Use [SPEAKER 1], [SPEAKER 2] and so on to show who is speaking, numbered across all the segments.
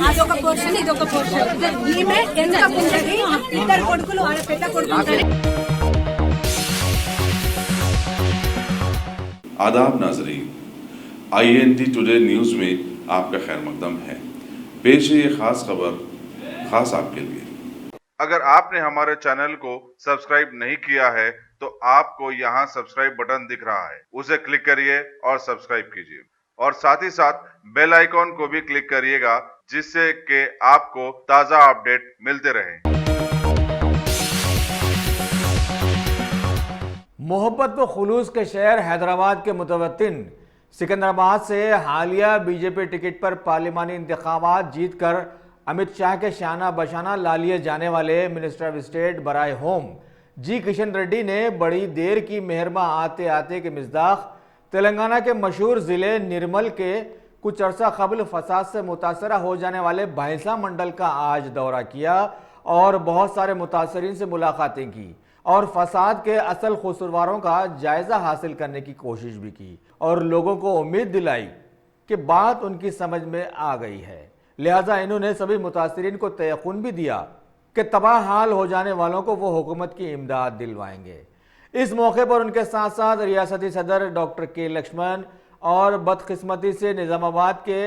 [SPEAKER 1] అదొక పోర్షన్ ఇదొక పోర్షన్ ఈమె ఎంత ఉన్నది ఇద్దరు కొడుకులు ఆడ పెద్ద కొడుకు
[SPEAKER 2] आदाब नाजरीन, INT टुडे न्यूज़ में आपका खैर मकदम है। पेश है ये खास खबर खास आपके लिए। अगर आपने हमारे चैनल को सब्सक्राइब नहीं किया है तो आपको यहाँ सब्सक्राइब बटन दिख रहा है, उसे क्लिक करिए और सब्सक्राइब कीजिए और साथ ही साथ बेल आइकॉन को भी क्लिक करिएगा जिससे कि आपको ताज़ा अपडेट मिलते रहें।
[SPEAKER 3] मोहब्बत व खुलूस के शहर हैदराबाद के मुतवत्तिन सिकंदराबाद से हालिया बीजेपी टिकट पर पार्लिमानी इंतखाबात जीतकर अमित शाह के शाना बशाना ला लिए जाने वाले मिनिस्टर ऑफ स्टेट बराए होम जी किशन रेड्डी ने बड़ी देर की मेहरमा आते आते के मिज़दाक़ तेलंगाना के मशहूर ज़िले निर्मल के कुछ अरसा कबल फसाद से मुतासरा हो जाने वाले भाईसा मंडल का आज दौरा किया और बहुत सारे मुतासरीन से मुलाकातें की और फसाद के असल कसूरवारों का जायज़ा हासिल करने की कोशिश भी की और लोगों को उम्मीद दिलाई कि बात उनकी समझ में आ गई है। लिहाजा इन्होंने सभी मुतासरीन को तयक़ुन भी दिया कि तबाह हाल हो जाने वालों को वो हुकूमत की इमदाद दिलवाएंगे। इस मौके पर उनके साथ साथ रियासती सदर डॉक्टर के लक्ष्मण और बदकिस्मती से निज़ामाबाद के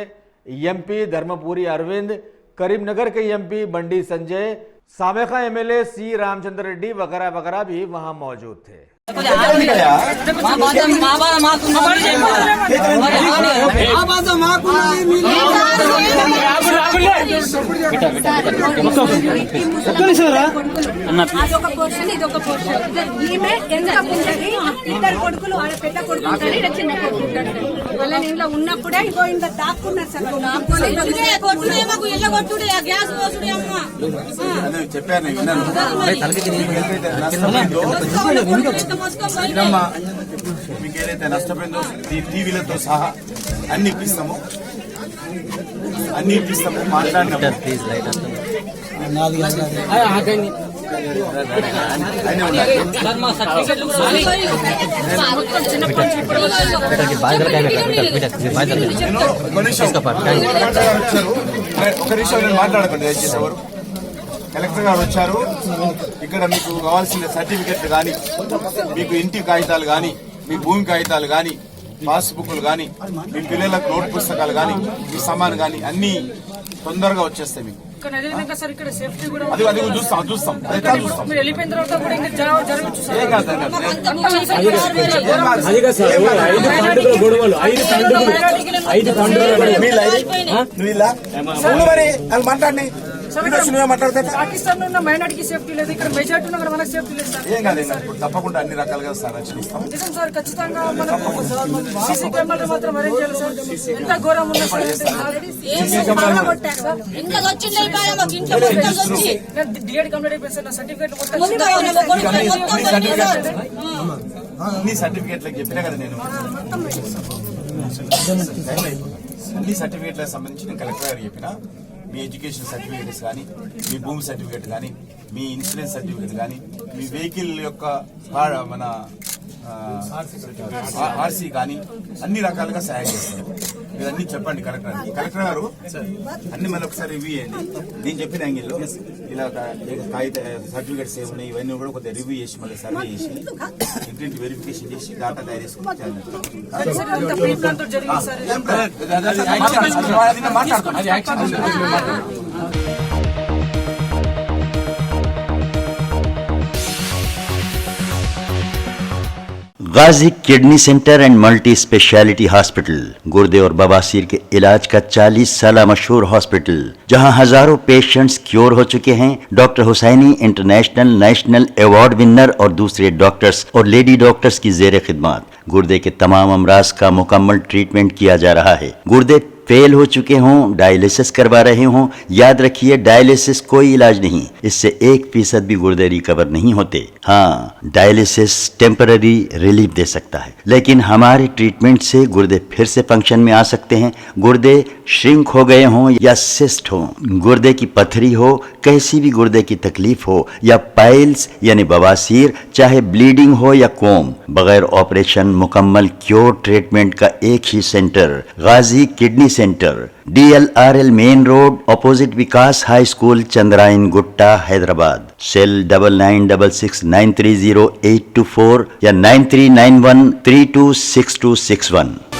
[SPEAKER 3] MP धर्मपुरी अरविंद, करीमनगर के MP Bandi Sanjay, साबिका MLA C Ramchandra Reddy वगैरह वगैरह भी वहां मौजूद थे।
[SPEAKER 1] అదొక పోర్షన్ ఇదొక పోర్షన్ ఈమె ఎంత ఉన్నది ఇద్దరు కొడుకులు ఆడ పెద్ద కొడుకు ఉంటాడు ఈడ చిన్న కొడుకు ఉంటాడు వాళ్ళ ఇంట్లో ఉన్నప్పుడే ఇగో ఇంకా దాక్కున్నారు సార్ మాకు ఇళ్ళ కొట్టుడే గ్యాస్ పోసుడే అమ్మ
[SPEAKER 4] చెప్పాను మీకు ఏదైతే నష్టపోయిందో టీవీలతో సహా అన్ని ఇప్పిస్తాము మాట్లాడినాము ఒక నిమిషం మాట్లాడకండి దయచేసి ఎవరు కలెక్టర్ గారు వచ్చారు ఇక్కడ మీకు కావాల్సిన సర్టిఫికెట్లు కానీ మీకు ఇంటి కాగితాలు కానీ మీ భూమి కాగితాలు కానీ పాస్బుక్లు కానీ మీ పిల్లలకు నోట్ పుస్తకాలు కానీ మీ సామాన్ కానీ అన్ని తొందరగా వచ్చేస్తాయి మీకు అది చూస్తాం మాట్లాడి
[SPEAKER 5] పాకిస్తాన్ లో ఉన్న మైనార్టీకి సేఫ్టీ లేదు, ఇక్కడ మెజార్టీ ఉన్న మనకు సేఫ్టీ లేదు సార్.
[SPEAKER 4] ఏం కాదు తప్పకుండా అన్ని రకాలుగా సార్ రక్షిస్తాం.
[SPEAKER 5] నిజం సార్, ఖచ్చితంగా సీసీ కెమెరాలు మాత్రం అరేంజ్ చేయాలి సార్. ఎంత ఘోరం ఉన్నా డిఎడ్ కంప్లీట్ అయిపోయింది సార్. నా సర్టిఫికేట్
[SPEAKER 4] అన్ని సర్టిఫికేట్లకు చెప్పినా కదా నేను అన్ని సర్టిఫికేట్లకు సంబంధించి నేను కలెక్టర్ గారికి చెప్పిన మీ ఎడ్యుకేషన్ సర్టిఫికేట్స్ కానీ మీ భూమి సర్టిఫికేట్ కానీ మీ ఇన్సూరెన్స్ సర్టిఫికేట్ కానీ మీ వెహికల్ యొక్క మన ఆర్సీ కానీ అన్ని రకాలుగా సహాయం చేస్తారు. మీరు అన్ని చెప్పండి కలెక్టర్ గారు అన్ని మళ్ళీ ఒకసారి రివ్యూ చేయండి. నేను చెప్పిన యాంగిల్లో ఇలా కాగిత సర్టిఫికేట్స్ ఏమున్నాయి ఇవన్నీ కూడా కొద్దిగా రివ్యూ చేసి మళ్ళీ సర్వే చేసి ఇంటింటి వెరిఫికేషన్ చేసి డాటా తయారు చేసుకుని మాట్లాడుతున్నాను.
[SPEAKER 6] Ghazi kidney centre and multi speciality hospital गुर्दे और बवासीर के इलाज का 40 साल मशहूर हॉस्पिटल जहां हजारों पेशेंट्स क्योर हो चुके हैं। Doctor Hussaini international national award winner और दूसरे डॉक्टर्स और लेडी डॉक्टर्स की जेर खिदमत गुर्दे के तमाम अमराज का मुकम्मल ट्रीटमेंट किया जा रहा है। गुर्दे फेल हो चुके हों, डायलिसिस करवा रहे हों, याद रखिए डायलिसिस कोई इलाज नहीं, इससे 1% भी गुर्दे रिकवर नहीं होते। हाँ, डायलिसिस टेम्पररी रिलीफ दे सकता है, लेकिन हमारे ट्रीटमेंट से गुर्दे फिर से फंक्शन में आ सकते हैं। गुर्दे श्रिंक हो गए हों या सिस्ट हो, गुर्दे की पथरी हो, कैसी भी गुर्दे की तकलीफ हो, या पाइल्स यानी बवासीर, चाहे ब्लीडिंग हो या कोम, बगैर ऑपरेशन मुकम्मल क्योर ट्रीटमेंट का एक ही centre, Ghazi kidney centre, DLRL main road, opposite Vikas high school, Chandrayan Gutta, Hyderabad. Cell 9966930824 या 9391326261।